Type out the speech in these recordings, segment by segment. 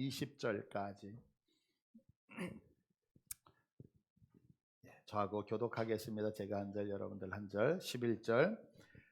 20절까지 저하고 교독하겠습니다. 제가 한 절, 여러분들 한 절. 11절.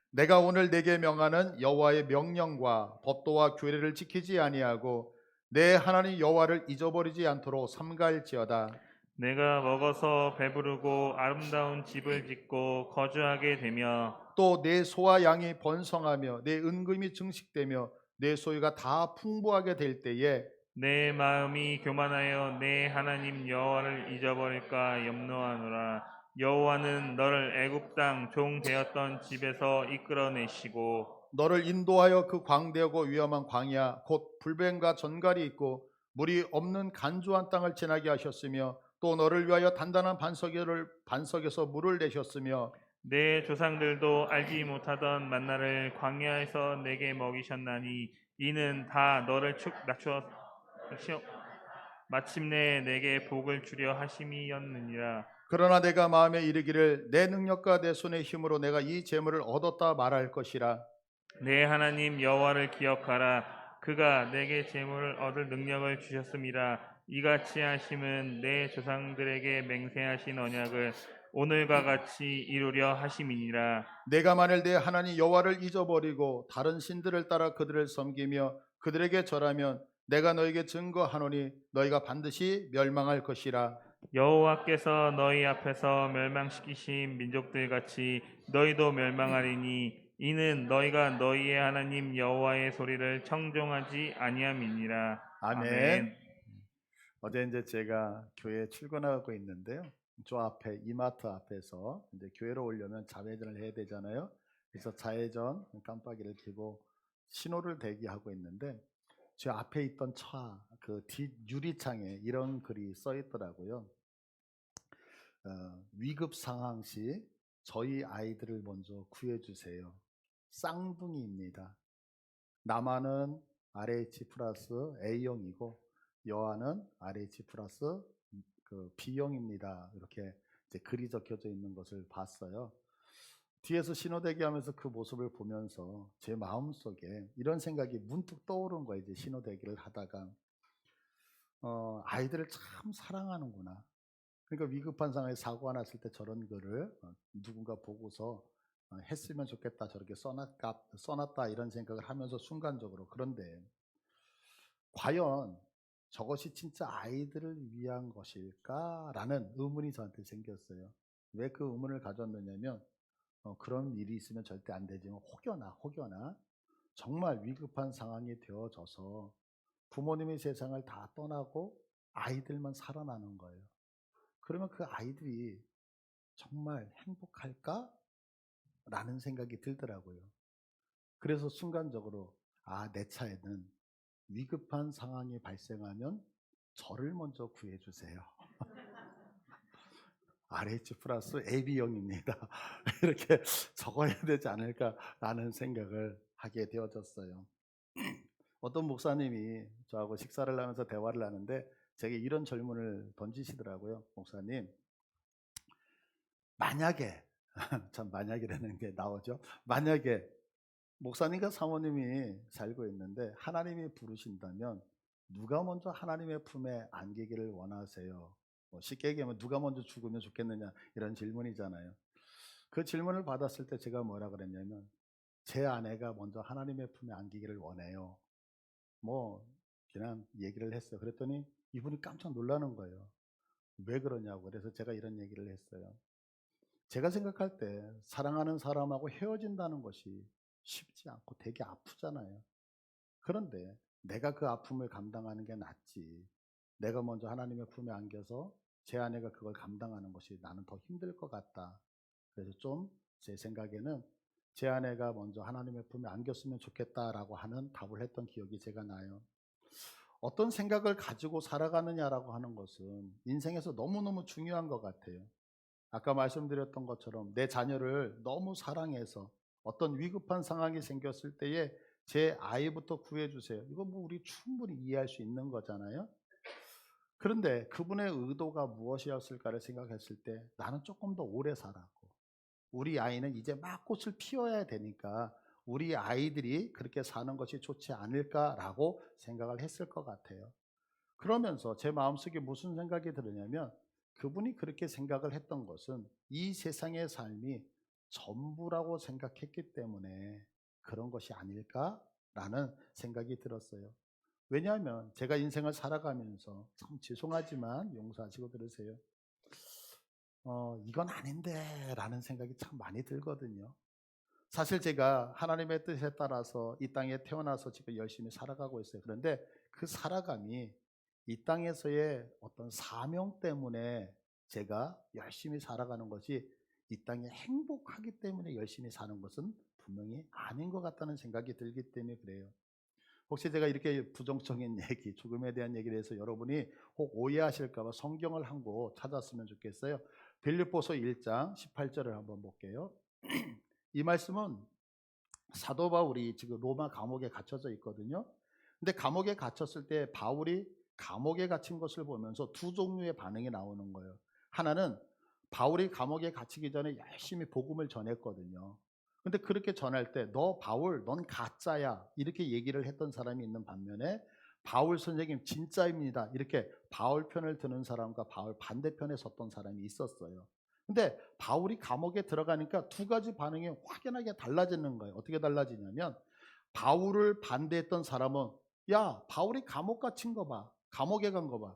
내가 오늘 내게 명하는 여호와의 명령과 법도와 규례를 지키지 아니하고 내 하나님 여호와를 잊어버리지 않도록 삼갈지어다. 내가 먹어서 배부르고 아름다운 집을 짓고 거주하게 되며 또 내 소와 양이 번성하며 내 은금이 증식되며 내 소유가 다 풍부하게 될 때에 내 마음이 교만하여 내 하나님 여호와를 잊어버릴까 염려하노라. 여호와는 너를 애굽 땅 종 되었던 집에서 이끌어내시고 너를 인도하여 그 광대하고 위험한 광야 곧 불뱀과 전갈이 있고 물이 없는 간조한 땅을 지나게 하셨으며 또 너를 위하여 단단한 반석에서 물을 내셨으며 내 조상들도 알지 못하던 만나를 광야에서 내게 먹이셨나니 이는 다 너를 낮추어 마침내 내게 복을 주려 하심이었느니라. 그러나 내가 마음에 이르기를 내 능력과 내 손의 힘으로 내가 이 재물을 얻었다 말할 것이라. 내 하나님 여호와를 기억하라. 그가 내게 재물을 얻을 능력을 주셨음이라. 이같이 하심은 내 조상들에게 맹세하신 언약을 오늘과 같이 이루려 하심이니라. 내가 만일 내 하나님 여호와를 잊어버리고 다른 신들을 따라 그들을 섬기며 그들에게 절하면 내가 너에게 증거하노니 너희가 반드시 멸망할 것이라. 여호와께서 너희 앞에서 멸망시키신 민족들 같이 너희도 멸망하리니 이는 너희가 너희의 하나님 여호와의 소리를 청종하지 아니함이니라. 아멘. 어제 이제 제가 교회에 출근하고 있는데요. 저 앞에 이마트 앞에서 이제 교회로 오려면 자회전을 해야 되잖아요. 그래서 자회전 깜빡이를 켜고 신호를 대기하고 있는데 제 앞에 있던 차 그 뒷 유리창에 이런 글이 써 있더라고요. 위급 상황 시 저희 아이들을 먼저 구해주세요. 쌍둥이입니다. 남아는 RH 플러스 A형이고 여아는 RH 플러스 그 B형입니다. 이렇게 이제 글이 적혀져 있는 것을 봤어요. 뒤에서 신호대기하면서 그 모습을 보면서 제 마음속에 이런 생각이 문득 떠오른 거예요. 이제 신호대기를 하다가 아이들을 참 사랑하는구나. 그러니까 위급한 상황에 사고가 났을 때 저런 글을 누군가 보고서 했으면 좋겠다, 저렇게 써놨다 이런 생각을 하면서 순간적으로, 그런데 과연 저것이 진짜 아이들을 위한 것일까라는 의문이 저한테 생겼어요. 왜 그 의문을 가졌느냐면 그런 일이 있으면 절대 안 되지만 혹여나 정말 위급한 상황이 되어져서 부모님이 세상을 다 떠나고 아이들만 살아나는 거예요. 그러면 그 아이들이 정말 행복할까? 라는 생각이 들더라고요. 그래서 순간적으로 내 차에는 위급한 상황이 발생하면 저를 먼저 구해주세요. RH 플러스 AB형입니다. 이렇게 적어야 되지 않을까라는 생각을 하게 되어졌어요. 어떤 목사님이 저하고 식사를 하면서 대화를 하는데 제게 이런 질문을 던지시더라고요. 목사님, 만약에 참 만약이라는 게 나오죠. 만약에 목사님과 사모님이 살고 있는데 하나님이 부르신다면 누가 먼저 하나님의 품에 안기기를 원하세요? 쉽게 얘기하면 누가 먼저 죽으면 좋겠느냐 이런 질문이잖아요. 그 질문을 받았을 때 제가 뭐라 그랬냐면 제 아내가 먼저 하나님의 품에 안기기를 원해요. 그냥 얘기를 했어요. 그랬더니 이분이 깜짝 놀라는 거예요. 왜 그러냐고. 그래서 제가 이런 얘기를 했어요. 제가 생각할 때 사랑하는 사람하고 헤어진다는 것이 쉽지 않고 되게 아프잖아요. 그런데 내가 그 아픔을 감당하는 게 낫지. 내가 먼저 하나님의 품에 안겨서 제 아내가 그걸 감당하는 것이 나는 더 힘들 것 같다. 그래서 좀 제 생각에는 제 아내가 먼저 하나님의 품에 안겼으면 좋겠다라고 하는 답을 했던 기억이 제가 나요. 어떤 생각을 가지고 살아가느냐라고 하는 것은 인생에서 너무너무 중요한 것 같아요. 아까 말씀드렸던 것처럼 내 자녀를 너무 사랑해서 어떤 위급한 상황이 생겼을 때에 제 아이부터 구해주세요. 이거 우리 충분히 이해할 수 있는 거잖아요. 그런데 그분의 의도가 무엇이었을까를 생각했을 때 나는 조금 더 오래 살았고 우리 아이는 이제 막 꽃을 피워야 되니까 우리 아이들이 그렇게 사는 것이 좋지 않을까라고 생각을 했을 것 같아요. 그러면서 제 마음속에 무슨 생각이 들었냐면 그분이 그렇게 생각을 했던 것은 이 세상의 삶이 전부라고 생각했기 때문에 그런 것이 아닐까라는 생각이 들었어요. 왜냐하면 제가 인생을 살아가면서 참 죄송하지만 용서하시고 들으세요. 이건 아닌데라는 생각이 참 많이 들거든요. 사실 제가 하나님의 뜻에 따라서 이 땅에 태어나서 지금 열심히 살아가고 있어요. 그런데 그 살아감이 이 땅에서의 어떤 사명 때문에 제가 열심히 살아가는 것이 이 땅에 행복하기 때문에 열심히 사는 것은 분명히 아닌 것 같다는 생각이 들기 때문에 그래요. 혹시 제가 이렇게 부정적인 얘기, 죽음에 대한 얘기를 해서 여러분이 혹 오해하실까 봐 성경을 한 곳 찾았으면 좋겠어요. 빌립보서 1장 18절을 한번 볼게요. 이 말씀은 사도 바울이 지금 로마 감옥에 갇혀져 있거든요. 근데 감옥에 갇혔을 때 바울이 감옥에 갇힌 것을 보면서 두 종류의 반응이 나오는 거예요. 하나는 바울이 감옥에 갇히기 전에 열심히 복음을 전했거든요. 근데 그렇게 전할 때 너 바울 넌 가짜야 이렇게 얘기를 했던 사람이 있는 반면에 바울 선생님 진짜입니다 이렇게 바울 편을 드는 사람과 바울 반대편에 섰던 사람이 있었어요. 근데 바울이 감옥에 들어가니까 두 가지 반응이 확연하게 달라지는 거예요. 어떻게 달라지냐면 바울을 반대했던 사람은 야 바울이 감옥 갇힌 거 봐. 감옥에 간 거 봐.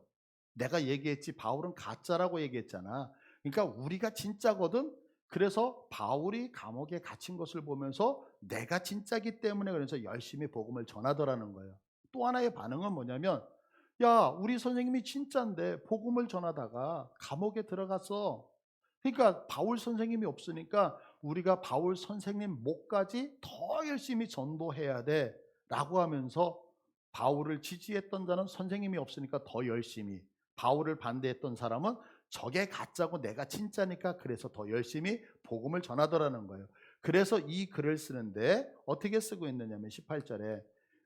내가 얘기했지 바울은 가짜라고 얘기했잖아. 그러니까 우리가 진짜거든. 그래서 바울이 감옥에 갇힌 것을 보면서 내가 진짜기 때문에 그래서 열심히 복음을 전하더라는 거예요. 또 하나의 반응은 뭐냐면 야 우리 선생님이 진짜인데 복음을 전하다가 감옥에 들어갔어. 그러니까 바울 선생님이 없으니까 우리가 바울 선생님 목까지 더 열심히 전도해야 돼 라고 하면서 바울을 지지했던 자는 선생님이 없으니까 더 열심히, 바울을 반대했던 사람은 저게 가짜고 내가 진짜니까 그래서 더 열심히 복음을 전하더라는 거예요. 그래서 이 글을 쓰는데 어떻게 쓰고 있느냐면 18절에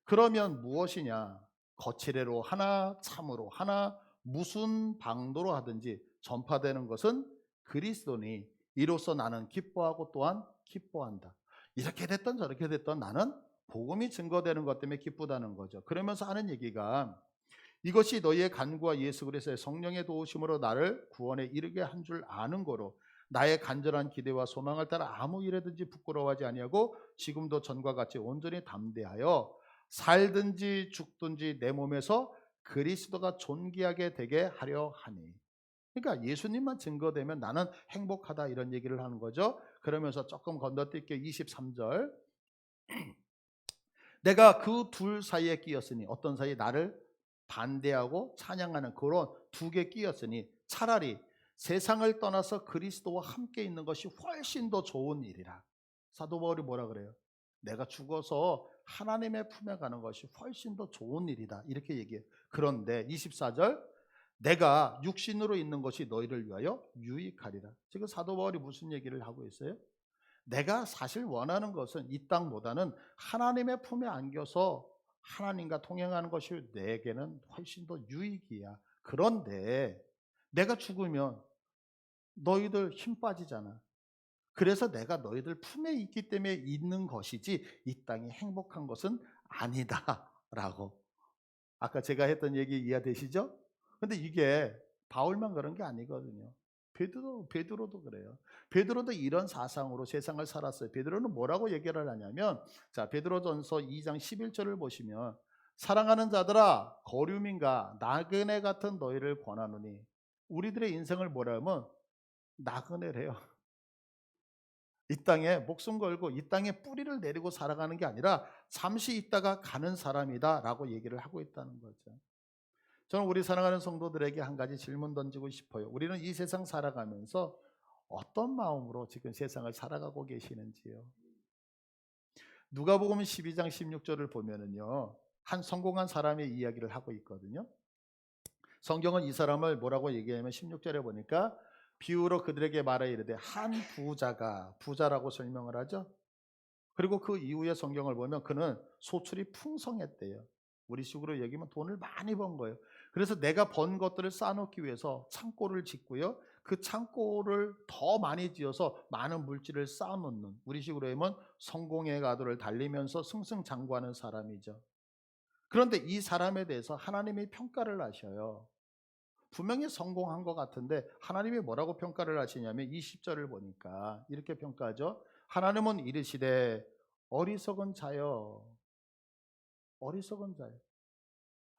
그러면 무엇이냐 거칠애로 하나 참으로 하나 무슨 방도로 하든지 전파되는 것은 그리스도니 이로써 나는 기뻐하고 또한 기뻐한다. 이렇게 됐던 저렇게 됐던 나는 복음이 증거되는 것 때문에 기쁘다는 거죠. 그러면서 하는 얘기가 이것이 너희의 간구와 예수 그리스도의 성령의 도우심으로 나를 구원에 이르게 한 줄 아는 거로 나의 간절한 기대와 소망을 따라 아무 일에든지 부끄러워하지 아니하고 지금도 전과 같이 온전히 담대하여 살든지 죽든지 내 몸에서 그리스도가 존귀하게 되게 하려 하니. 그러니까 예수님만 증거되면 나는 행복하다 이런 얘기를 하는 거죠. 그러면서 조금 건너뛸게요. 23절. 내가 그 둘 사이에 끼었으니 어떤 사이에 나를 반대하고 찬양하는 그런 두 개 끼었으니 차라리 세상을 떠나서 그리스도와 함께 있는 것이 훨씬 더 좋은 일이라. 사도 바울이 뭐라 그래요? 내가 죽어서 하나님의 품에 가는 것이 훨씬 더 좋은 일이다 이렇게 얘기해요. 그런데 24절 내가 육신으로 있는 것이 너희를 위하여 유익하리라. 지금 사도 바울이 무슨 얘기를 하고 있어요? 내가 사실 원하는 것은 이 땅보다는 하나님의 품에 안겨서 하나님과 통행하는 것이 내게는 훨씬 더 유익이야. 그런데 내가 죽으면 너희들 힘 빠지잖아. 그래서 내가 너희들 품에 있기 때문에 있는 것이지 이 땅이 행복한 것은 아니다라고. 아까 제가 했던 얘기 이해되시죠? 근데 이게 바울만 그런 게 아니거든요. 베드로도 그래요. 베드로도 이런 사상으로 세상을 살았어요. 베드로는 뭐라고 얘기를 하냐면 자, 베드로전서 2장 11절을 보시면 사랑하는 자들아 거류민과 나그네 같은 너희를 권하노니 우리들의 인생을 뭐라 하면 나그네래요. 이 땅에 목숨 걸고 이 땅에 뿌리를 내리고 살아가는 게 아니라 잠시 있다가 가는 사람이다라고 얘기를 하고 있다는 거죠. 저는 우리 사랑하는 성도들에게 한 가지 질문 던지고 싶어요. 우리는 이 세상 살아가면서 어떤 마음으로 지금 세상을 살아가고 계시는지요? 누가복음 12장 16절을 보면은요. 한 성공한 사람의 이야기를 하고 있거든요. 성경은 이 사람을 뭐라고 얘기하냐면 16절에 보니까 비유로 그들에게 말하여 이르되 한 부자가 부자라고 설명을 하죠. 그리고 그 이후에 성경을 보면 그는 소출이 풍성했대요. 우리 식으로 얘기하면 돈을 많이 번 거예요. 그래서 내가 번 것들을 쌓아놓기 위해서 창고를 짓고요. 그 창고를 더 많이 지어서 많은 물질을 쌓아놓는 우리 식으로 하면 성공의 가도를 달리면서 승승장구하는 사람이죠. 그런데 이 사람에 대해서 하나님이 평가를 하셔요. 분명히 성공한 것 같은데 하나님이 뭐라고 평가를 하시냐면 20절을 보니까 이렇게 평가하죠. 하나님은 이르시되 어리석은 자여, 어리석은 자여.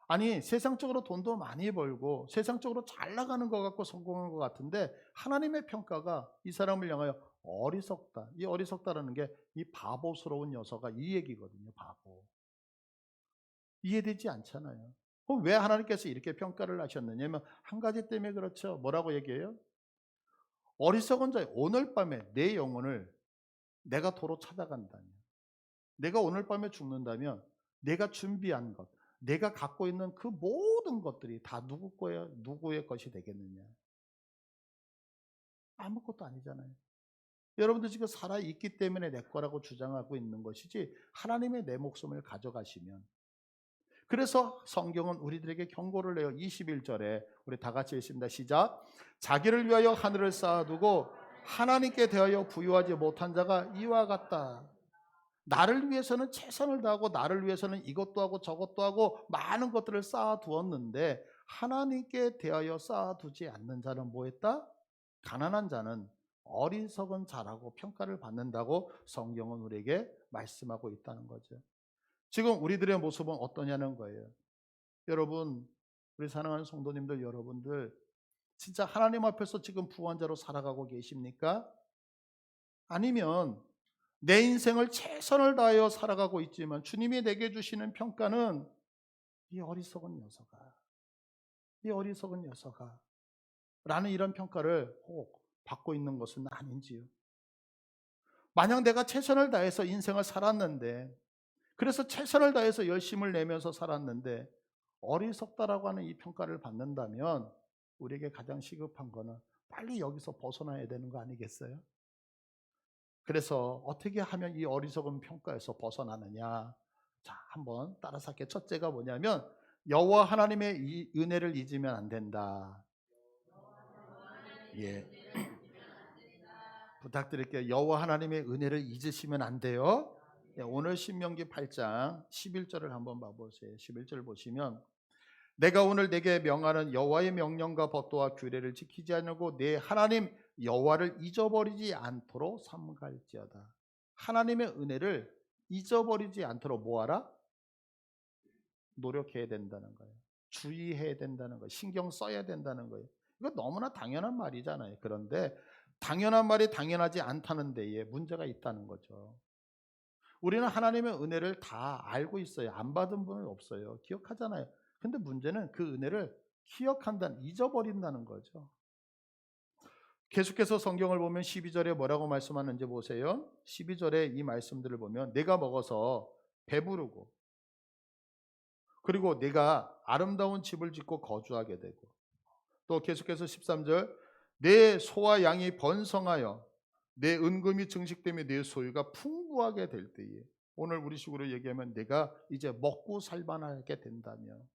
아니, 세상적으로 돈도 많이 벌고 세상적으로 잘 나가는 것 같고 성공한 것 같은데 하나님의 평가가 이 사람을 향하여 어리석다. 이 어리석다라는 게 이 바보스러운 녀석아, 이 얘기거든요. 바보. 이해되지 않잖아요. 그럼 왜 하나님께서 이렇게 평가를 하셨느냐면 한 가지 때문에 그렇죠. 뭐라고 얘기해요? 어리석은 자여, 오늘 밤에 내 영혼을 내가 도로 찾아간다면, 내가 오늘 밤에 죽는다면 내가 준비한 것, 내가 갖고 있는 그 모든 것들이 다 누구 거예요? 누구의 것이 되겠느냐? 아무것도 아니잖아요. 여러분들 지금 살아있기 때문에 내 거라고 주장하고 있는 것이지 하나님의 내 목숨을 가져가시면, 그래서 성경은 우리들에게 경고를 해요. 21절에 우리 다 같이 읽습니다. 시작. 자기를 위하여 하늘을 쌓아두고 하나님께 대하여 부유하지 못한 자가 이와 같다. 나를 위해서는 최선을 다하고 나를 위해서는 이것도 하고 저것도 하고 많은 것들을 쌓아두었는데 하나님께 대하여 쌓아두지 않는 자는 뭐했다? 가난한 자는 어리석은 자라고 평가를 받는다고 성경은 우리에게 말씀하고 있다는 거죠. 지금 우리들의 모습은 어떠냐는 거예요. 여러분, 우리 사랑하는 성도님들, 여러분들 진짜 하나님 앞에서 지금 부원자로 살아가고 계십니까? 아니면 내 인생을 최선을 다하여 살아가고 있지만 주님이 내게 주시는 평가는 이 어리석은 녀석아, 이 어리석은 녀석아 라는 이런 평가를 꼭 받고 있는 것은 아닌지요. 만약 내가 최선을 다해서 인생을 살았는데, 그래서 최선을 다해서 열심을 내면서 살았는데 어리석다라고 하는 이 평가를 받는다면 우리에게 가장 시급한 거는 빨리 여기서 벗어나야 되는 거 아니겠어요? 그래서 어떻게 하면 이 어리석은 평가에서 벗어나느냐? 자, 한번 따라서 할게요. 첫째가 뭐냐면 여호와 하나님의 이 은혜를 잊으면 안 된다. 예. 부탁드릴게요. 여호와 하나님의 은혜를 잊으시면 안 돼요. 예, 오늘 신명기 8장 11절을 한번 봐보세요. 11절 보시면 내가 오늘 내게 명하는 여호와의 명령과 법도와 규례를 지키지 않으고 내 하나님 여호와를 잊어버리지 않도록 삼갈지어다. 하나님의 은혜를 잊어버리지 않도록 뭐하라? 노력해야 된다는 거예요. 주의해야 된다는 거예요. 신경 써야 된다는 거예요. 이거 너무나 당연한 말이잖아요. 그런데 당연한 말이 당연하지 않다는 데에 문제가 있다는 거죠. 우리는 하나님의 은혜를 다 알고 있어요. 안 받은 분은 없어요. 기억하잖아요. 근데 문제는 그 은혜를 기억한다는, 잊어버린다는 거죠. 계속해서 성경을 보면 12절에 뭐라고 말씀하는지 보세요. 12절에 이 말씀들을 보면 내가 먹어서 배부르고, 그리고 내가 아름다운 집을 짓고 거주하게 되고, 또 계속해서 13절 내 소와 양이 번성하여 내 은금이 증식되며 내 소유가 풍부하게 될 때에, 오늘 우리식으로 얘기하면 내가 이제 먹고 살만하게 된다면,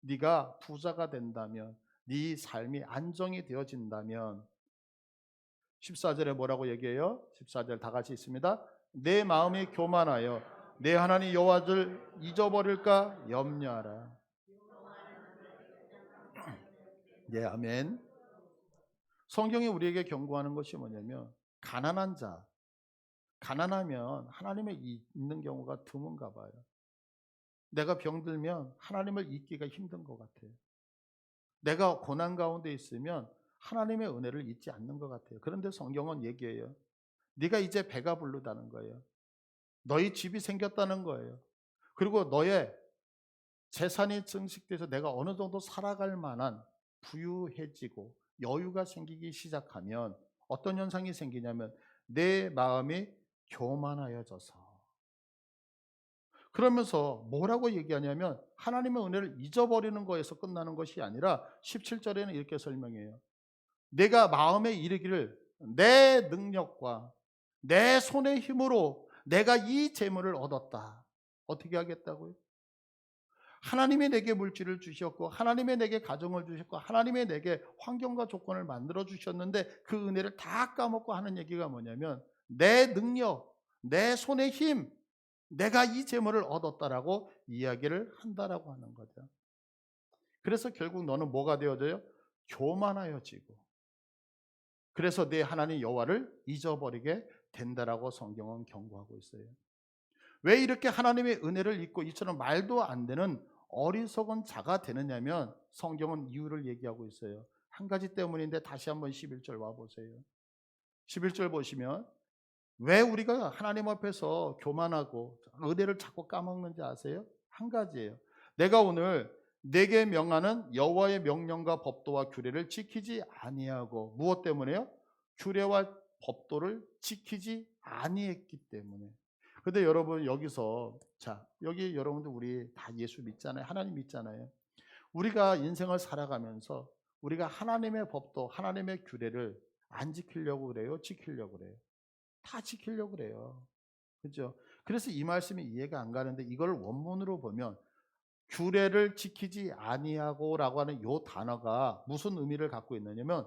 네가 부자가 된다면, 네 삶이 안정이 되어진다면 14절에 뭐라고 얘기해요? 14절 다 같이 있습니다. 내 마음이 교만하여 내 하나님 여호와를 잊어버릴까 염려하라. 예, 아멘. 성경이 우리에게 경고하는 것이 뭐냐면 가난한 자, 가난하면 하나님을 잊는 경우가 드문가 봐요. 내가 병들면 하나님을 잊기가 힘든 것 같아요. 내가 고난 가운데 있으면 하나님의 은혜를 잊지 않는 것 같아요. 그런데 성경은 얘기해요. 네가 이제 배가 부르다는 거예요. 너희 집이 생겼다는 거예요. 그리고 너의 재산이 증식돼서 내가 어느 정도 살아갈 만한 부유해지고 여유가 생기기 시작하면 어떤 현상이 생기냐면 내 마음이 교만하여져서, 그러면서 뭐라고 얘기하냐면 하나님의 은혜를 잊어버리는 거에서 끝나는 것이 아니라 17절에는 이렇게 설명해요. 내가 마음에 이르기를 내 능력과 내 손의 힘으로 내가 이 재물을 얻었다. 어떻게 하겠다고요? 하나님이 내게 물질을 주셨고 하나님이 내게 가정을 주셨고 하나님이 내게 환경과 조건을 만들어 주셨는데 그 은혜를 다 까먹고 하는 얘기가 뭐냐면 내 능력, 내 손의 힘, 내가 이 재물을 얻었다라고 이야기를 한다라고 하는 거죠. 그래서 결국 너는 뭐가 되어져요? 교만하여지고, 그래서 내 하나님 여호와를 잊어버리게 된다라고 성경은 경고하고 있어요. 왜 이렇게 하나님의 은혜를 잊고 이처럼 말도 안 되는 어리석은 자가 되느냐면 성경은 이유를 얘기하고 있어요. 한 가지 때문인데 다시 한번 11절 와보세요. 11절 보시면 왜 우리가 하나님 앞에서 교만하고 은혜를 자꾸 까먹는지 아세요? 한 가지예요. 내가 오늘 내게 명하는 여호와의 명령과 법도와 규례를 지키지 아니하고, 무엇 때문에요? 규례와 법도를 지키지 아니했기 때문에. 근데 여러분 여기서, 자, 여기 여러분들 우리 다 예수 믿잖아요. 하나님 믿잖아요. 우리가 인생을 살아가면서 우리가 하나님의 법도 하나님의 규례를 안 지키려고 그래요? 지키려고 그래요? 다 지키려고 그래요. 그죠? 그래서 이 말씀이 이해가 안 가는데, 이걸 원문으로 보면 규례를 지키지 아니하고라고 하는 이 단어가 무슨 의미를 갖고 있느냐면,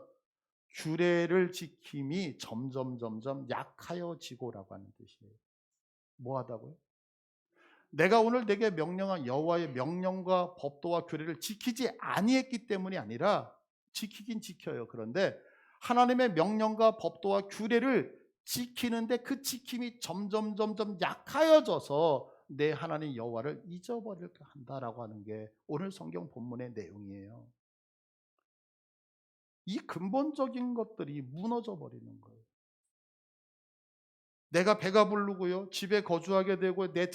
규례를 지킴이 점점 약하여지고라고 하는 뜻이에요. 뭐 하다고요? 내가 오늘 내게 명령한 여호와의 명령과 법도와 규례를 지키지 아니했기 때문이 아니라, 지키긴 지켜요. 그런데 하나님의 명령과 법도와 규례를 지키는데 그 지킴이 점점 약하여져서 내 하나님 여호와를 잊어버릴까 한다라고 하는 게 오늘 성경 본문의 내용이에요. 이 근본적인 것들이 무너져 버리는 거예요. 내가 배가 부르고요, 집에 거주하게 되고 내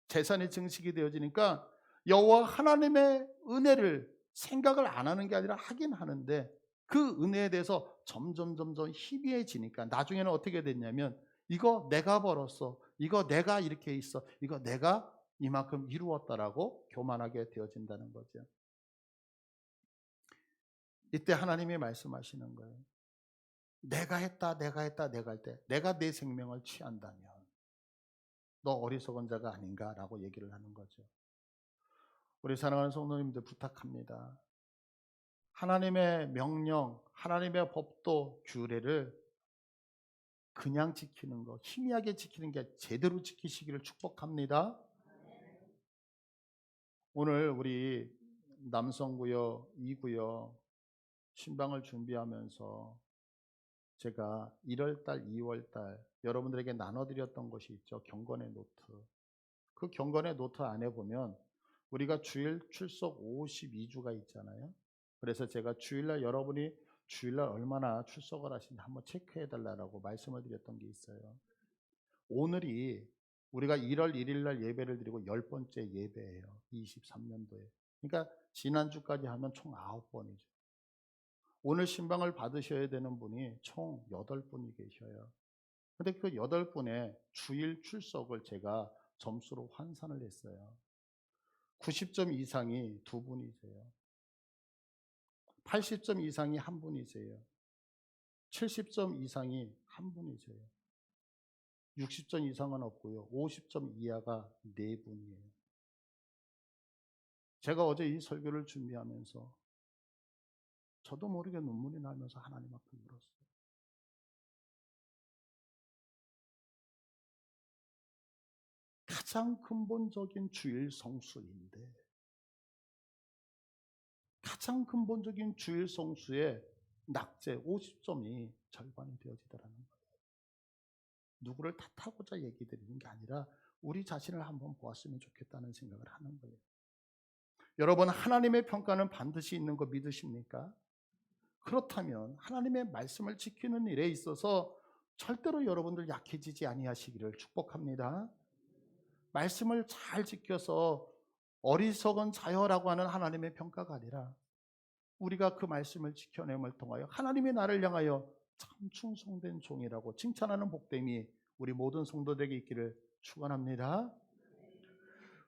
재산이 증식이 되어지니까 여호와 하나님의 은혜를 생각을 안 하는 게 아니라 하긴 하는데, 그 은혜에 대해서 점점 희미해지니까 나중에는 어떻게 됐냐면, 이거 내가 벌었어, 이거 내가 이렇게 있어, 이거 내가 이만큼 이루었다라고 교만하게 되어진다는 거죠. 이때 하나님이 말씀하시는 거예요. 내가 했다 할 때, 내가 내 생명을 취한다면 너 어리석은 자가 아닌가라고 얘기를 하는 거죠. 우리 사랑하는 성도님들 부탁합니다. 하나님의 명령, 하나님의 법도 규례를 그냥 지키는 거, 희미하게 지키는 게 제대로 지키시기를 축복합니다. 오늘 우리 남성구역 2구역 신방을 준비하면서 제가 1월달, 2월달 여러분들에게 나눠드렸던 것이 있죠. 경건의 노트. 그 경건의 노트 안에 보면 우리가 주일 출석 52주가 있잖아요. 그래서 제가 주일날 여러분이 주일날 얼마나 출석을 하시는지 한번 체크해 달라고 말씀을 드렸던 게 있어요. 오늘이 우리가 1월 1일날 예배를 드리고 10번째 예배예요. 23년도에. 그러니까 지난주까지 하면 총 9번이죠. 오늘 신방을 받으셔야 되는 분이 총 8분이 계셔요. 근데 그 8분의 주일 출석을 제가 점수로 환산을 했어요. 90점 이상이 2분이세요. 80점 이상이 1분이세요. 70점 이상이 1분이세요. 60점 이상은 없고요. 50점 이하가 4분이에요. 제가 어제 이 설교를 준비하면서 저도 모르게 눈물이 나면서 하나님 앞에 울었어요. 가장 근본적인 주일 성수인데, 가장 근본적인 주일 성수의 낙제 50점이 절반이 되어지더라는 거예요. 누구를 탓하고자 얘기 드리는 게 아니라 우리 자신을 한번 보았으면 좋겠다는 생각을 하는 거예요. 여러분, 하나님의 평가는 반드시 있는 거 믿으십니까? 그렇다면 하나님의 말씀을 지키는 일에 있어서 절대로 여러분들 약해지지 아니하시기를 축복합니다. 말씀을 잘 지켜서 어리석은 자여라고 하는 하나님의 평가가 아니라, 우리가 그 말씀을 지켜냄을 통하여 하나님이 나를 향하여 참 충성된 종이라고 칭찬하는 복됨이 우리 모든 성도들에게 있기를 축원합니다.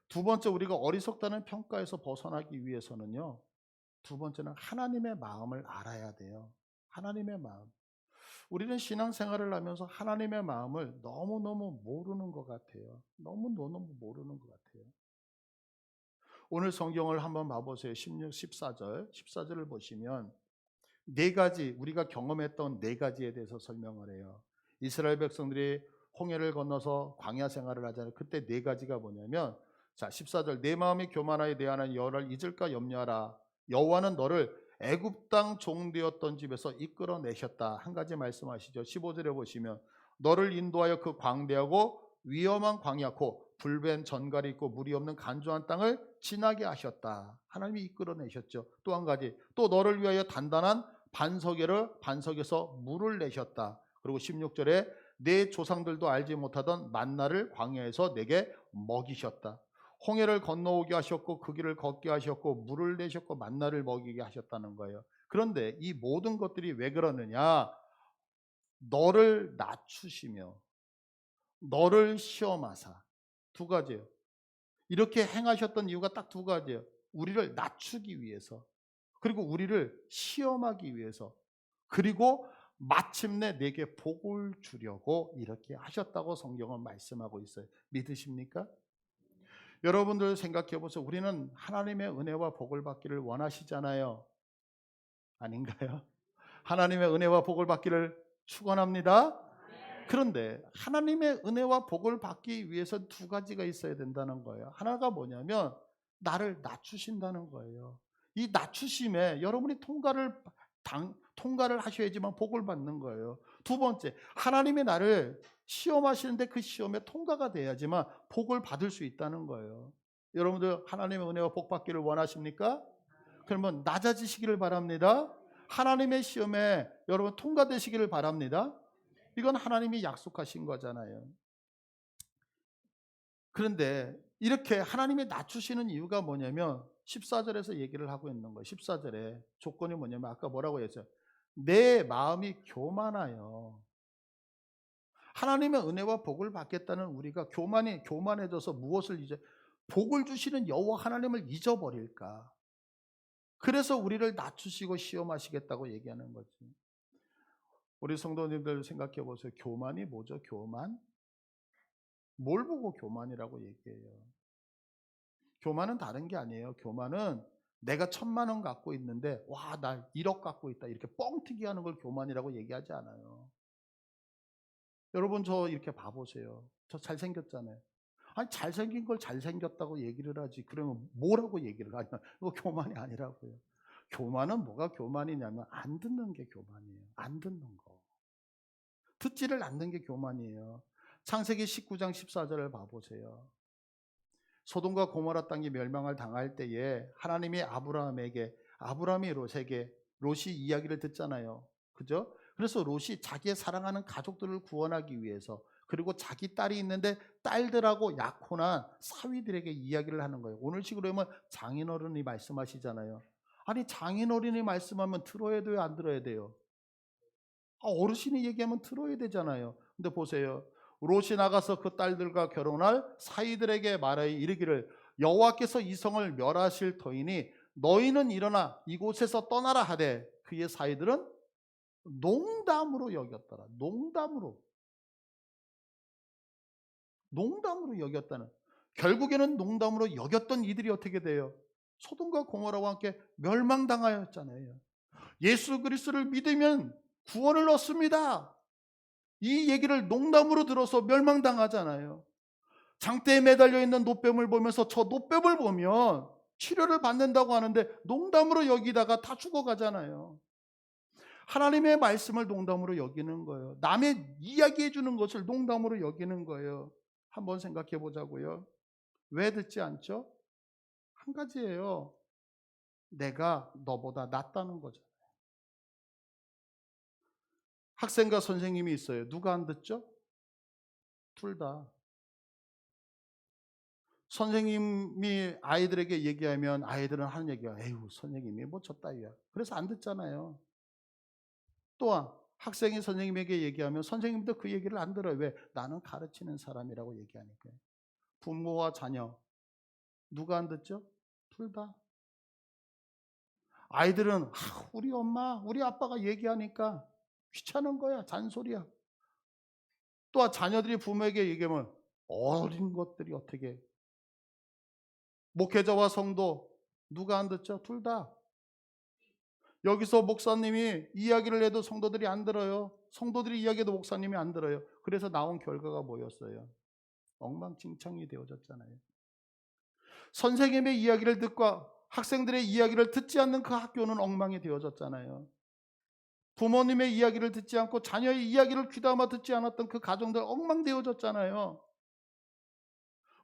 두 번째, 우리가 어리석다는 평가에서 벗어나기 위해서는요, 두 번째는 하나님의 마음을 알아야 돼요. 하나님의 마음. 우리는 신앙생활을 하면서 하나님의 마음을 너무너무 모르는 것 같아요. 너무너무 모르는 것 같아요. 오늘 성경을 한번 봐보세요. 16, 14절. 14절을 보시면 네 가지, 우리가 경험했던 네 가지에 대해서 설명을 해요. 이스라엘 백성들이 홍해를 건너서 광야 생활을 하잖아요. 그때 네 가지가 뭐냐면, 자 14절, 내 마음이 교만하여 내 하나님 여호와를 잊을까 염려하라. 여호와는 너를 애굽 땅 종되었던 집에서 이끌어내셨다. 한 가지 말씀하시죠. 15절에 보시면 너를 인도하여 그 광대하고 위험한 광야고 불변 전갈이 있고 물이 없는 간조한 땅을 지나게 하셨다. 하나님이 이끌어내셨죠. 또 한 가지, 또 너를 위하여 단단한 반석에서 물을 내셨다. 그리고 16절에 내 조상들도 알지 못하던 만나를 광야에서 내게 먹이셨다. 홍해를 건너오게 하셨고 그 길을 걷게 하셨고 물을 내셨고 만나를 먹이게 하셨다는 거예요. 그런데 이 모든 것들이 왜 그러느냐? 너를 낮추시며 너를 시험하사. 두 가지예요. 이렇게 행하셨던 이유가 딱 두 가지예요. 우리를 낮추기 위해서, 그리고 우리를 시험하기 위해서, 그리고 마침내 내게 복을 주려고 이렇게 하셨다고 성경은 말씀하고 있어요. 믿으십니까? 여러분들 생각해 보세요. 우리는 하나님의 은혜와 복을 받기를 원하시잖아요. 아닌가요? 하나님의 은혜와 복을 받기를 축원합니다. 그런데 하나님의 은혜와 복을 받기 위해서 두 가지가 있어야 된다는 거예요. 하나가 뭐냐면 나를 낮추신다는 거예요. 이 낮추심에 여러분이 통과를 하셔야지만 복을 받는 거예요. 두 번째, 하나님이 나를 시험하시는데 그 시험에 통과가 돼야지만 복을 받을 수 있다는 거예요. 여러분들 하나님의 은혜와 복 받기를 원하십니까? 그러면 낮아지시기를 바랍니다. 하나님의 시험에 여러분 통과되시기를 바랍니다. 이건 하나님이 약속하신 거잖아요. 그런데 이렇게 하나님이 낮추시는 이유가 뭐냐면 14절에서 얘기를 하고 있는 거예요. 14절에 조건이 뭐냐면 아까 뭐라고 했어요? 내 마음이 교만하여. 하나님의 은혜와 복을 받겠다는 우리가 교만해져서 무엇을 복을 주시는 여호와 하나님을 잊어버릴까? 그래서 우리를 낮추시고 시험하시겠다고 얘기하는 거지. 우리 성도님들 생각해 보세요. 교만이 뭐죠? 교만? 뭘 보고 교만이라고 얘기해요? 교만은 다른 게 아니에요. 교만은 내가 1,000만 원 갖고 있는데 와, 나 1억 갖고 있다 이렇게 뻥튀기 하는 걸 교만이라고 얘기하지 않아요. 여러분 저 이렇게 봐보세요. 저 잘생겼잖아요. 아니 잘생긴 걸 잘생겼다고 얘기를 하지. 그러면 뭐라고 얘기를 하냐. 이거 교만이 아니라고요. 교만은 뭐가 교만이냐면 안 듣는 게 교만이에요. 안 듣는 거. 듣지를 않는 게 교만이에요. 창세기 19장 14절을 봐보세요. 소돔과 고모라 땅이 멸망을 당할 때에 하나님이 아브라함이 롯이 이야기를 듣잖아요. 그죠? 그래서 롯이 자기의 사랑하는 가족들을 구원하기 위해서, 그리고 자기 딸이 있는데 딸들하고 약혼한 사위들에게 이야기를 하는 거예요. 오늘식으로 하면 장인어른이 말씀하시잖아요. 아니 장인어른이 말씀하면 들어야 돼요, 안 들어야 돼요? 어르신이 얘기하면 들어야 되잖아요. 근데 보세요. 롯이 나가서 그 딸들과 결혼할 사위들에게 말하여 이르기를 여호와께서 이 성을 멸하실 터이니 너희는 일어나 이곳에서 떠나라 하되 그의 사위들은 농담으로 여겼더라. 농담으로 여겼다는. 결국에는 농담으로 여겼던 이들이 어떻게 돼요? 소돔과 고모라와 함께 멸망당하였잖아요. 예수 그리스도를 믿으면 구원을 얻습니다. 이 얘기를 농담으로 들어서 멸망당하잖아요. 장대에 매달려 있는 노뱀을 보면서 저 노뱀을 보면 치료를 받는다고 하는데 농담으로 여기다가 다 죽어가잖아요. 하나님의 말씀을 농담으로 여기는 거예요. 남의 이야기해 주는 것을 농담으로 여기는 거예요. 한번 생각해 보자고요. 왜 듣지 않죠? 한 가지예요. 내가 너보다 낫다는 거죠. 학생과 선생님이 있어요. 누가 안 듣죠? 둘 다. 선생님이 아이들에게 얘기하면 아이들은 하는 얘기가 에휴 선생님이 뭐 저 따위야. 그래서 안 듣잖아요. 또한 학생이 선생님에게 얘기하면 선생님도 그 얘기를 안 들어요. 왜? 나는 가르치는 사람이라고 얘기하니까요. 부모와 자녀 누가 안 듣죠? 둘 다. 아이들은 우리 엄마 우리 아빠가 얘기하니까 귀찮은 거야. 잔소리야. 또한 자녀들이 부모에게 얘기하면 어린 것들이 어떻게. 목회자와 성도 누가 안 듣죠? 둘 다. 여기서 목사님이 이야기를 해도 성도들이 안 들어요. 성도들이 이야기해도 목사님이 안 들어요. 그래서 나온 결과가 뭐였어요? 엉망진창이 되어졌잖아요. 선생님의 이야기를 듣고 학생들의 이야기를 듣지 않는 그 학교는 엉망이 되어졌잖아요. 부모님의 이야기를 듣지 않고 자녀의 이야기를 귀담아 듣지 않았던 그 가정들 엉망되어졌잖아요.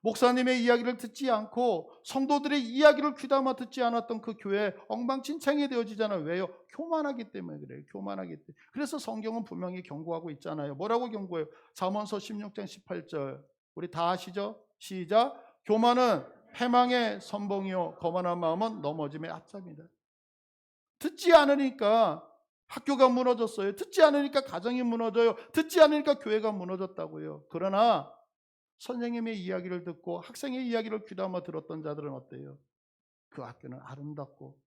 목사님의 이야기를 듣지 않고 성도들의 이야기를 귀담아 듣지 않았던 그 교회 엉망진창이 되어지잖아요. 왜요? 교만하기 때문에 그래요. 교만하기 때문에. 그래서 성경은 분명히 경고하고 있잖아요. 뭐라고 경고해요? 잠언서 16장 18절. 우리 다 아시죠? 시작. 교만은 패망의 선봉이요 거만한 마음은 넘어짐의 앞잡이다. 듣지 않으니까 학교가 무너졌어요. 듣지 않으니까 가정이 무너져요. 듣지 않으니까 교회가 무너졌다고요. 그러나 선생님의 이야기를 듣고 학생의 이야기를 귀담아 들었던 자들은 어때요? 그 학교는 아름답고,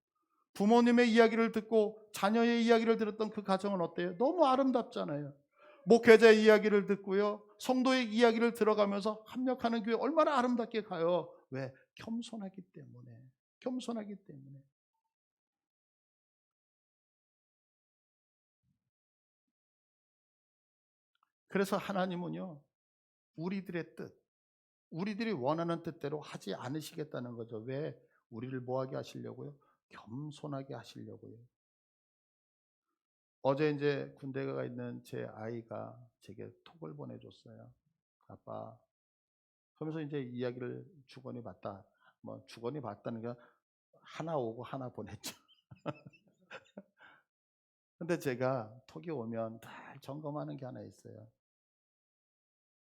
부모님의 이야기를 듣고 자녀의 이야기를 들었던 그 가정은 어때요? 너무 아름답잖아요. 목회자의 이야기를 듣고요, 성도의 이야기를 들어가면서 합력하는 교회 얼마나 아름답게 가요. 왜? 겸손하기 때문에. 겸손하기 때문에. 그래서 하나님은요, 우리들의 뜻, 우리들이 원하는 뜻대로 하지 않으시겠다는 거죠. 왜? 우리를 뭐하게 하시려고요? 겸손하게 하시려고요. 어제 이제 군대 가 있는 제 아이가 제게 톡을 보내줬어요. 아빠. 그러면서 이제 이야기를 주거니 받다. 뭐 주거니 받다는 게 하나 오고 하나 보냈죠. 근데 제가 톡이 오면 다 점검하는 게 하나 있어요.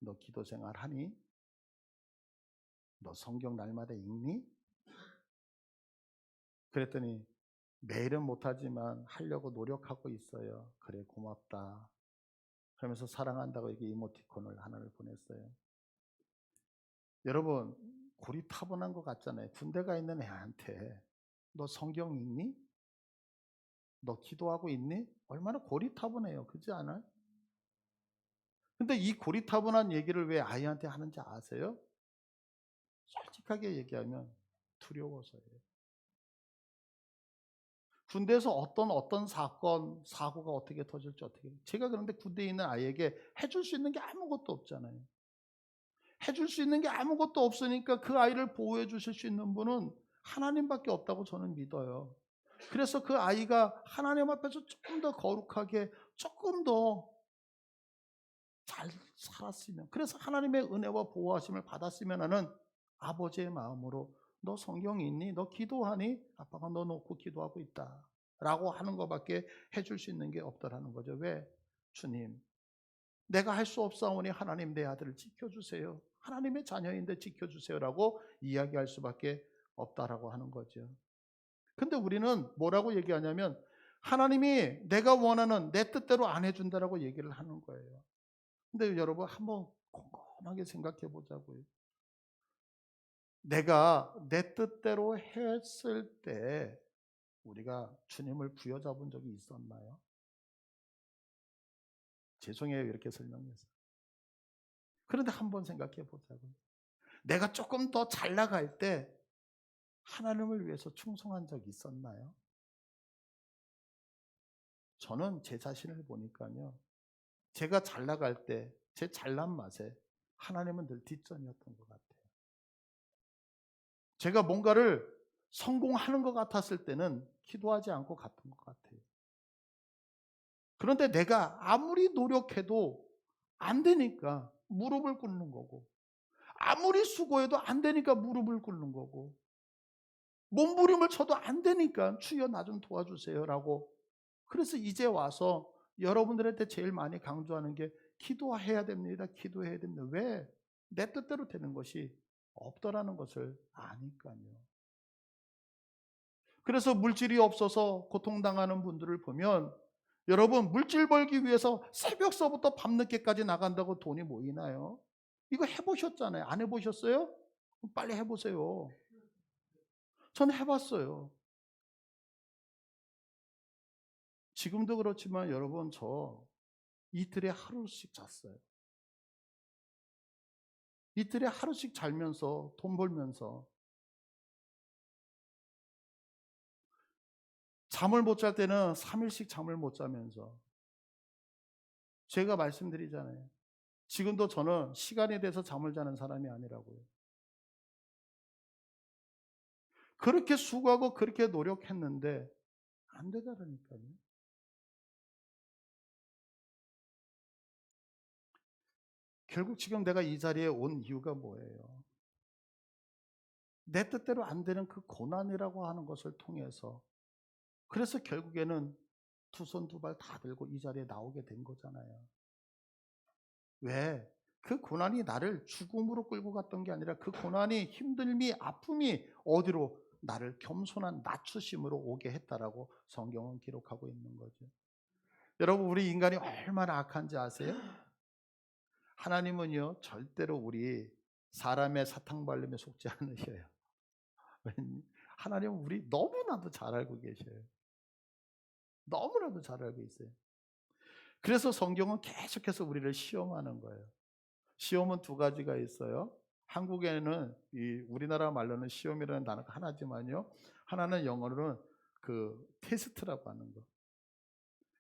너 기도 생활 하니? 너 성경 날마다 읽니? 그랬더니 매일은 못하지만 하려고 노력하고 있어요. 그래 고맙다. 그러면서 사랑한다고 이렇게 이모티콘을 하나를 보냈어요. 여러분 고리타분한 것 같잖아요. 군대 가 있는 애한테 너 성경 읽니? 너 기도하고 있니? 얼마나 고리타분해요. 그렇지 않아요? 근데 이 고리타분한 얘기를 왜 아이한테 하는지 아세요? 솔직하게 얘기하면 두려워서예요. 군대에서 어떤 사건, 사고가 어떻게 터질지 어떻게. 제가 그런데 군대에 있는 아이에게 해줄 수 있는 게 아무것도 없잖아요. 해줄 수 있는 게 아무것도 없으니까 그 아이를 보호해 주실 수 있는 분은 하나님밖에 없다고 저는 믿어요. 그래서 그 아이가 하나님 앞에서 조금 더 거룩하게, 조금 더 잘 살았으면, 그래서 하나님의 은혜와 보호하심을 받았으면 하는 아버지의 마음으로 너 성경이 있니? 너 기도하니? 아빠가 너 놓고 기도하고 있다 라고 하는 것밖에 해줄 수 있는 게 없더라는 거죠. 왜? 주님, 내가 할 수 없사오니 하나님 내 아들을 지켜주세요. 하나님의 자녀인데 지켜주세요라고 이야기할 수밖에 없다라고 하는 거죠. 근데 우리는 뭐라고 얘기하냐면 하나님이 내가 원하는 내 뜻대로 안 해준다라고 얘기를 하는 거예요. 근데 여러분 한번 곰곰하게 생각해 보자고요. 내가 내 뜻대로 했을 때 우리가 주님을 부여잡은 적이 있었나요? 죄송해요 이렇게 설명해서. 그런데 한번 생각해 보자고요. 내가 조금 더 잘 나갈 때 하나님을 위해서 충성한 적이 있었나요? 저는 제 자신을 보니까요. 제가 잘 나갈 때 제 잘난 맛에 하나님은 늘 뒷전이었던 것 같아요. 제가 뭔가를 성공하는 것 같았을 때는 기도하지 않고 갔던 것 같아요. 그런데 내가 아무리 노력해도 안 되니까 무릎을 꿇는 거고, 아무리 수고해도 안 되니까 무릎을 꿇는 거고, 몸부림을 쳐도 안 되니까 주여 나 좀 도와주세요라고. 그래서 이제 와서 여러분들한테 제일 많이 강조하는 게 기도해야 됩니다. 기도해야 됩니다. 왜? 내 뜻대로 되는 것이 없더라는 것을 아니까요. 그래서 물질이 없어서 고통당하는 분들을 보면 여러분 물질 벌기 위해서 새벽서부터 밤늦게까지 나간다고 돈이 모이나요? 이거 해보셨잖아요. 안 해보셨어요? 빨리 해보세요. 전 해봤어요. 지금도 그렇지만 여러분 저 이틀에 하루씩 잤어요. 이틀에 하루씩 자면서 돈 벌면서 잠을 못 잘 때는 3일씩 잠을 못 자면서 제가 말씀드리잖아요. 지금도 저는 시간에 대해서 잠을 자는 사람이 아니라고요. 그렇게 수고하고 그렇게 노력했는데 안 되더라니까요. 결국 지금 내가 이 자리에 온 이유가 뭐예요? 내 뜻대로 안 되는 그 고난이라고 하는 것을 통해서, 그래서 결국에는 두 손 두 발 다 들고 이 자리에 나오게 된 거잖아요. 왜? 그 고난이 나를 죽음으로 끌고 갔던 게 아니라 그 고난이, 힘듦이, 아픔이 어디로? 나를 겸손한 낮추심으로 오게 했다라고 성경은 기록하고 있는 거죠. 여러분, 우리 인간이 얼마나 악한지 아세요? 하나님은요 절대로 우리 사람의 사탕발림에 속지 않으셔요. 하나님은 우리 너무나도 잘 알고 계셔요. 너무나도 잘 알고 있어요. 그래서 성경은 계속해서 우리를 시험하는 거예요. 시험은 두 가지가 있어요. 한국에는 우리나라 말로는 시험이라는 단어가 하나지만요, 하나는 영어로는 그 테스트라고 하는 거,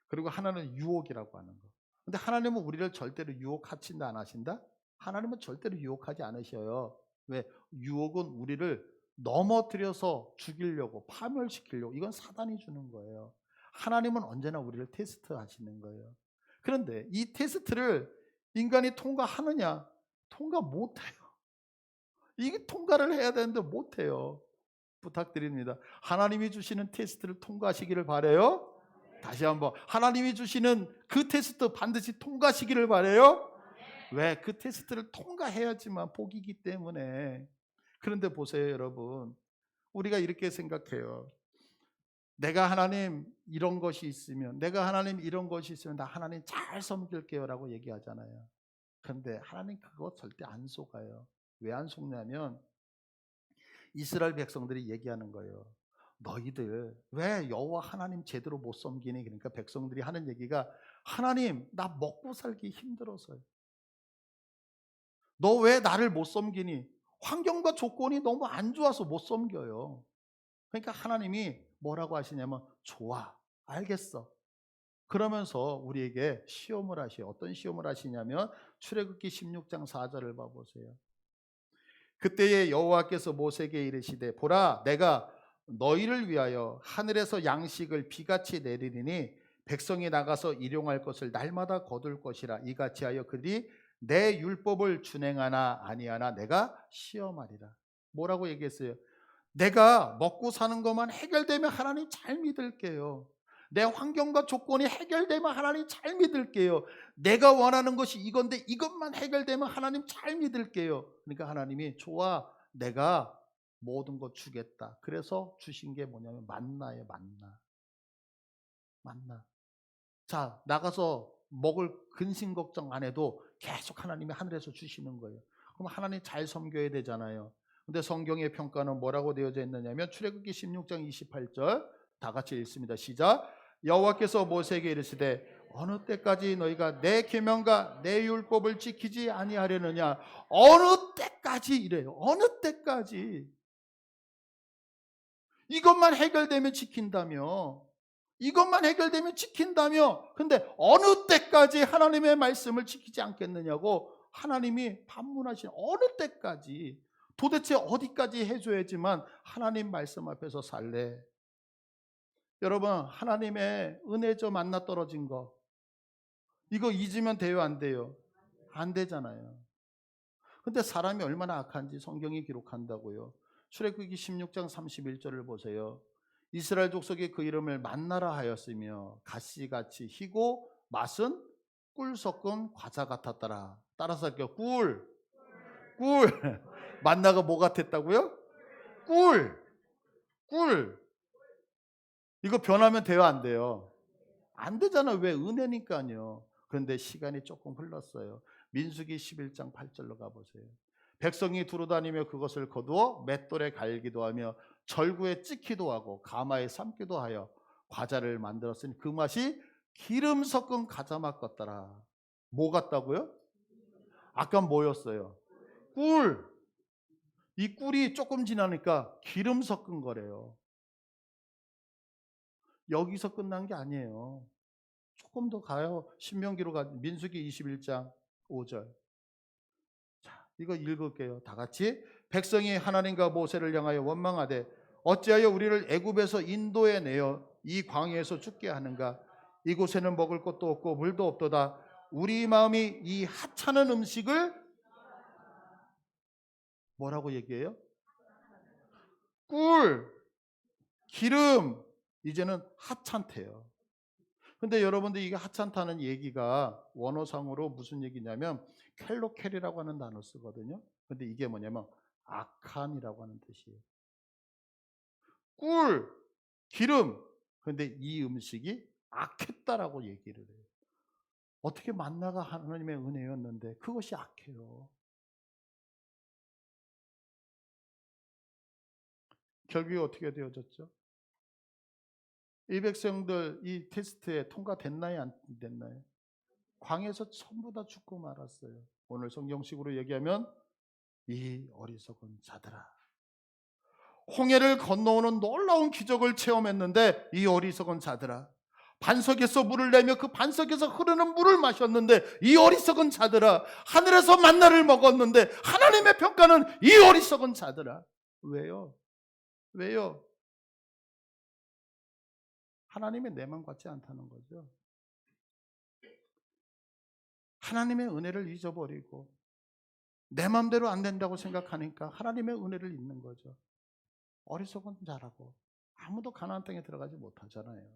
그리고 하나는 유혹이라고 하는 거. 근데 하나님은 우리를 절대로 유혹하신다 안 하신다? 하나님은 절대로 유혹하지 않으셔요. 왜? 유혹은 우리를 넘어뜨려서 죽이려고, 파멸시키려고, 이건 사단이 주는 거예요. 하나님은 언제나 우리를 테스트하시는 거예요. 그런데 이 테스트를 인간이 통과하느냐? 통과 못해요. 이게 통과를 해야 되는데 못해요. 부탁드립니다. 하나님이 주시는 테스트를 통과하시기를 바라요. 다시 한번, 하나님이 주시는 그 테스트 반드시 통과하시기를 바라요. 왜? 그 테스트를 통과해야지만 복이기 때문에. 그런데 보세요 여러분, 우리가 이렇게 생각해요. 내가 하나님 이런 것이 있으면, 내가 하나님 이런 것이 있으면 나 하나님 잘 섬길게요 라고 얘기하잖아요. 그런데 하나님 그거 절대 안 속아요. 왜 안 속냐면 이스라엘 백성들이 얘기하는 거예요. 너희들 왜 여호와 하나님 제대로 못 섬기니? 그러니까 백성들이 하는 얘기가, 하나님 나 먹고 살기 힘들어서요. 너 왜 나를 못 섬기니? 환경과 조건이 너무 안 좋아서 못 섬겨요. 그러니까 하나님이 뭐라고 하시냐면, 좋아, 알겠어. 그러면서 우리에게 시험을 하셔요. 어떤 시험을 하시냐면 출애굽기 16장 4절을 봐보세요. 그때에 여호와께서 모세에게 이르시되, 보라 내가 너희를 위하여 하늘에서 양식을 비같이 내리리니 백성이 나가서 일용할 것을 날마다 거둘 것이라. 이같이 하여 그들이 내 율법을 준행하나 아니하나 내가 시험하리라. 뭐라고 얘기했어요? 내가 먹고 사는 것만 해결되면 하나님 잘 믿을게요. 내 환경과 조건이 해결되면 하나님 잘 믿을게요. 내가 원하는 것이 이건데 이것만 해결되면 하나님 잘 믿을게요. 그러니까 하나님이 좋아, 내가 모든 것 주겠다. 그래서 주신 게 뭐냐면 만나예요. 만나. 자, 나가서 먹을 근심 걱정 안 해도 계속 하나님이 하늘에서 주시는 거예요. 그럼 하나님 잘 섬겨야 되잖아요. 근데 성경의 평가는 뭐라고 되어져 있느냐면 출애굽기 16장 28절 다 같이 읽습니다. 시작. 여호와께서 모세에게 이르시되 어느 때까지 너희가 내 계명과 내 율법을 지키지 아니하려느냐? 어느 때까지 이래요. 어느 때까지. 이것만 해결되면 지킨다며. 이것만 해결되면 지킨다며. 근데 어느 때까지 하나님의 말씀을 지키지 않겠느냐고 하나님이 반문하신, 어느 때까지. 도대체 어디까지 해줘야지만 하나님 말씀 앞에서 살래? 여러분, 하나님의 은혜죠. 만나 떨어진 거, 이거 잊으면 돼요 안 돼요? 안 되잖아요. 근데 사람이 얼마나 악한지 성경이 기록한다고요. 출애굽기 16장 31절을 보세요. 이스라엘 족속이 그 이름을 만나라 하였으며 가시같이 희고 맛은 꿀 섞은 과자 같았더라. 따라서 할게요. 꿀. 만나가 뭐 같았다고요? 꿀. 이거 변하면 돼요 안 돼요? 안 되잖아요. 왜? 은혜니까요. 그런데 시간이 조금 흘렀어요. 민수기 11장 8절로 가보세요. 백성이 두루다니며 그것을 거두어 맷돌에 갈기도 하며 절구에 찍기도 하고 가마에 삶기도 하여 과자를 만들었으니 그 맛이 기름 섞은 과자 맛 같더라. 뭐 같다고요? 아까 뭐였어요? 꿀. 이 꿀이 조금 지나니까 기름 섞은 거래요. 여기서 끝난 게 아니에요. 조금 더 가요. 신명기로 가. 민수기 21장 5절. 자, 이거 읽을게요. 다 같이. 백성이 하나님과 모세를 향하여 원망하되 어찌하여 우리를 애굽에서 인도해 내어 이 광야에서 죽게 하는가? 이곳에는 먹을 것도 없고 물도 없도다. 우리 마음이 이 하찮은 음식을 뭐라고 얘기해요? 꿀, 기름, 이제는 하찮대요. 근데 여러분들 이게 하찮다는 얘기가 원어상으로 무슨 얘기냐면 켈로켈이라고 하는 단어 쓰거든요. 근데 이게 뭐냐면 악한이라고 하는 뜻이에요. 꿀, 기름. 근데 이 음식이 악했다라고 얘기를 해요. 어떻게 만나가 하나님의 은혜였는데 그것이 악해요. 결국에 어떻게 되어졌죠? 이 백성들 이 테스트에 통과됐나요? 안 됐나요? 광에서 전부 다 죽고 말았어요. 오늘 성경식으로 얘기하면 이 어리석은 자들아. 홍해를 건너오는 놀라운 기적을 체험했는데 이 어리석은 자들아. 반석에서 물을 내며 그 반석에서 흐르는 물을 마셨는데 이 어리석은 자들아. 하늘에서 만나를 먹었는데 하나님의 평가는 이 어리석은 자들아. 왜요? 왜요? 하나님의 내 맘 같지 않다는 거죠. 하나님의 은혜를 잊어버리고 내 맘대로 안 된다고 생각하니까 하나님의 은혜를 잊는 거죠. 어리석은 자라고. 아무도 가나안 땅에 들어가지 못하잖아요.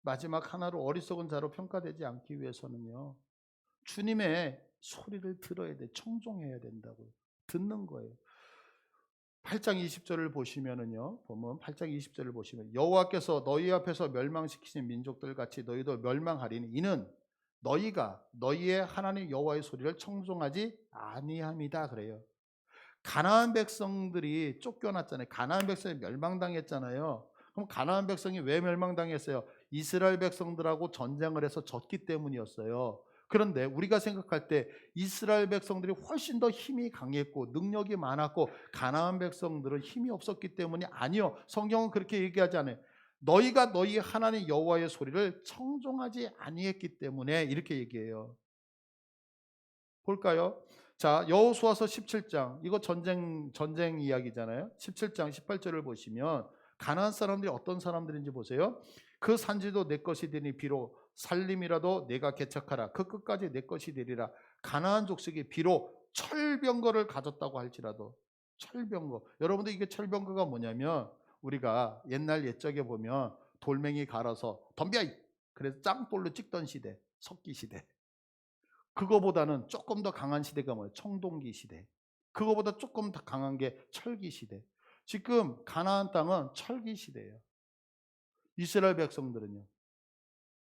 마지막 하나로 어리석은 자로 평가되지 않기 위해서는요. 주님의 소리를 들어야 돼. 청종해야 된다고요. 듣는 거예요. 8장 20절을 보시면은요. 보면 8장 20절을 보시면 여호와께서 너희 앞에서 멸망시키신 민족들 같이 너희도 멸망하리니 이는 너희가 너희의 하나님 여호와의 소리를 청종하지 아니함이다 그래요. 가나안 백성들이 쫓겨났잖아요. 가나안 백성이 멸망당했잖아요. 그럼 가나안 백성이 왜 멸망당했어요? 이스라엘 백성들하고 전쟁을 해서 졌기 때문이었어요. 그런데 우리가 생각할 때 이스라엘 백성들이 훨씬 더 힘이 강했고 능력이 많았고 가나안 백성들은 힘이 없었기 때문이 아니요. 성경은 그렇게 얘기하지 않아요. 너희가 너희 하나님 여호와의 소리를 청종하지 아니했기 때문에 이렇게 얘기해요. 볼까요? 자, 여호수아서 17장. 이거 전쟁 이야기잖아요. 17장 18절을 보시면 가나안 사람들이 어떤 사람들인지 보세요. 그 산지도 내 것이 되니 비록 살림이라도 내가 개척하라. 그 끝까지 내 것이 되리라. 가나안 족속이 비록 철병거를 가졌다고 할지라도 철병거. 여러분들 이게 철병거가 뭐냐면 우리가 옛날 옛적에 보면 돌멩이 갈아서 덤벼! 그래서 짱돌로 찍던 시대, 석기 시대. 그거보다는 조금 더 강한 시대가 뭐예요? 청동기 시대. 그거보다 조금 더 강한 게 철기 시대. 지금 가나안 땅은 철기 시대예요. 이스라엘 백성들은요.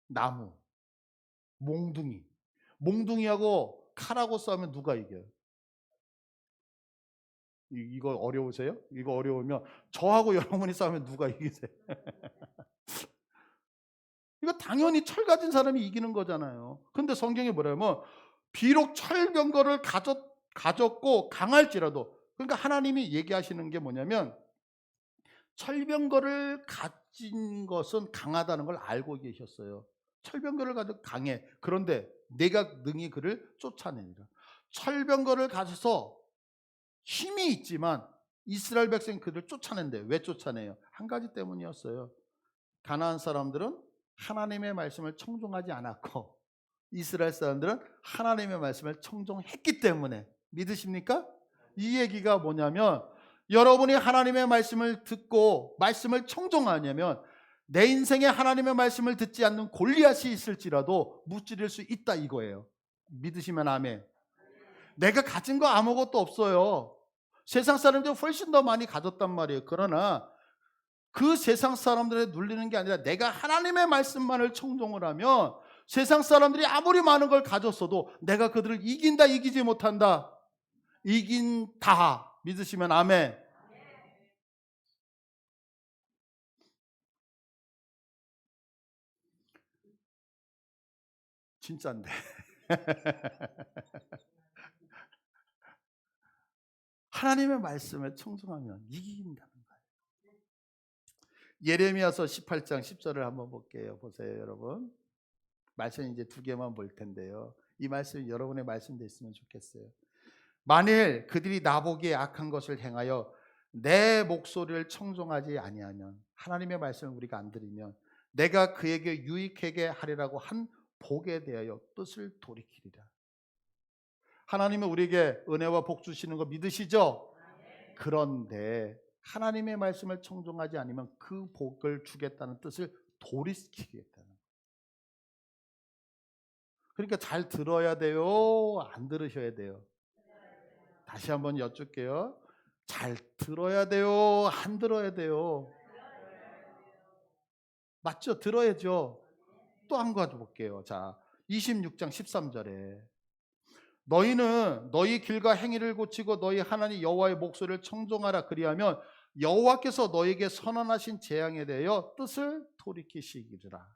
나무, 몽둥이. 몽둥이하고 칼하고 싸우면 누가 이겨요? 이거 어려우세요? 이거 어려우면 저하고 여러분이 싸우면 누가 이기세요? 이거 당연히 철 가진 사람이 이기는 거잖아요. 근데 성경이 뭐라면 비록 철병거를 가졌고 강할지라도 그러니까 하나님이 얘기하시는 게 뭐냐면 철병거를 가진 것은 강하다는 걸 알고 계셨어요. 철병거를 가지고 강해. 그런데 내가 능히 그를 쫓아내니라. 철병거를 가져서 힘이 있지만 이스라엘 백성이 그를 쫓아낸대. 왜 쫓아내요? 한 가지 때문이었어요. 가나안 사람들은 하나님의 말씀을 청종하지 않았고 이스라엘 사람들은 하나님의 말씀을 청종했기 때문에. 믿으십니까? 이 얘기가 뭐냐면 여러분이 하나님의 말씀을 듣고 말씀을 청종하냐면 내 인생에 하나님의 말씀을 듣지 않는 골리앗이 있을지라도 무찌를 수 있다 이거예요. 믿으시면 아멘. 내가 가진 거 아무것도 없어요. 세상 사람들이 훨씬 더 많이 가졌단 말이에요. 그러나 그 세상 사람들에 눌리는 게 아니라 내가 하나님의 말씀만을 청종을 하면 세상 사람들이 아무리 많은 걸 가졌어도 내가 그들을 이긴다 이기지 못한다. 이긴다. 믿으시면 아멘. 진짜인데. 하나님의 말씀에 청종하면 이긴다는 거예요. 예레미야서 18장 10절을 한번 볼게요. 보세요, 여러분. 말씀 이제 두 개만 볼 텐데요. 이 말씀이 여러분의 말씀도 있으면 좋겠어요. 만일 그들이 나보기에 악한 것을 행하여 내 목소리를 청종하지 아니하면, 하나님의 말씀을 우리가 안 들으면 내가 그에게 유익하게 하리라고 한 복에 대하여 뜻을 돌이키리라. 하나님은 우리에게 은혜와 복 주시는 거 믿으시죠? 그런데 하나님의 말씀을 청종하지 않으면 그 복을 주겠다는 뜻을 돌이키겠다는 거예요. 그러니까 잘 들어야 돼요? 안 들으셔야 돼요? 다시 한번 여쭙게요. 잘 들어야 돼요? 안 들어야 돼요? 맞죠? 들어야죠. 또 한 가지 볼게요. 자, 26장 13절에 너희는 너희 길과 행위를 고치고 너희 하나님 여호와의 목소리를 청종하라. 그리하면 여호와께서 너희에게 선언하신 재앙에 대하여 뜻을 돌이키시기라.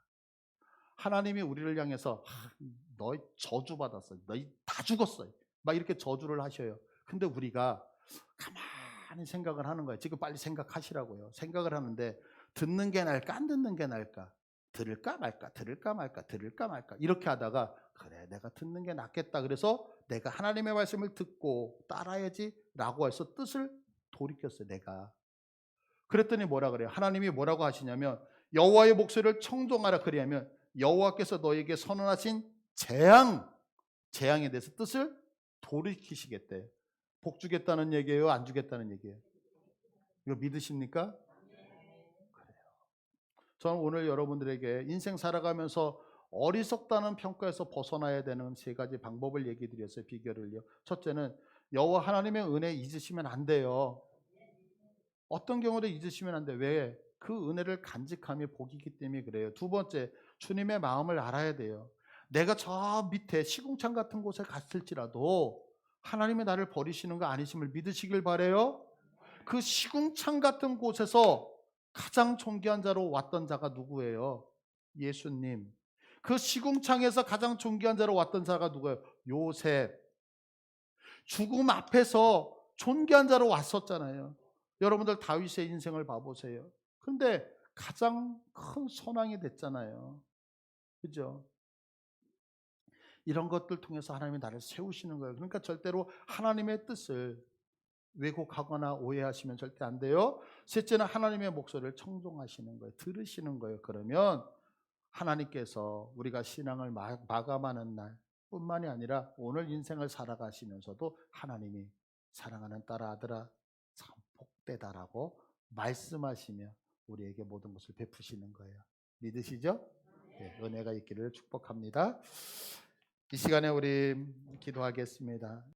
하나님이 우리를 향해서 너희 저주받았어, 너희 다 죽었어, 막 이렇게 저주를 하셔요. 근데 우리가 가만히 생각을 하는 거예요. 지금 빨리 생각하시라고요. 생각을 하는데 듣는 게 나을까 안 듣는 게 나을까, 들을까 말까, 들을까 말까, 들을까 말까, 이렇게 하다가 그래 내가 듣는 게 낫겠다, 그래서 내가 하나님의 말씀을 듣고 따라야지 라고 해서 뜻을 돌이켰어요. 내가 그랬더니 뭐라 그래요? 하나님이 뭐라고 하시냐면 여호와의 목소리를 청종하라. 그리하면 여호와께서 너에게 선언하신 재앙에 대해서 뜻을 돌이키시겠대. 복 주겠다는 얘기예요? 안 주겠다는 얘기예요? 이거 믿으십니까? 그래요. 저는 오늘 여러분들에게 인생 살아가면서 어리석다는 평가에서 벗어나야 되는 세 가지 방법을 얘기 드렸어요. 비결을요. 첫째는 여호와 하나님의 은혜 잊으시면 안 돼요. 어떤 경우도 잊으시면 안 돼요. 왜? 그 은혜를 간직함이 복이기 때문에 그래요. 두 번째, 주님의 마음을 알아야 돼요. 내가 저 밑에 시궁창 같은 곳에 갔을지라도 하나님이 나를 버리시는 거 아니심을 믿으시길 바라요. 그 시궁창 같은 곳에서 가장 존귀한 자로 왔던 자가 누구예요? 예수님. 그 시궁창에서 가장 존귀한 자로 왔던 자가 누구예요? 요셉. 죽음 앞에서 존귀한 자로 왔었잖아요. 여러분들 다윗의 인생을 봐보세요. 그런데 가장 큰 선왕이 됐잖아요. 그죠? 이런 것들 통해서 하나님이 나를 세우시는 거예요. 그러니까 절대로 하나님의 뜻을 왜곡하거나 오해하시면 절대 안 돼요. 셋째는 하나님의 목소리를 청종하시는 거예요. 들으시는 거예요. 그러면 하나님께서 우리가 신앙을 마감하는 날 뿐만이 아니라 오늘 인생을 살아가시면서도 하나님이 사랑하는 딸아 아들아 참 복되다라고 말씀하시며 우리에게 모든 것을 베푸시는 거예요. 믿으시죠? 네, 은혜가 있기를 축복합니다. 이 시간에 우리 기도하겠습니다.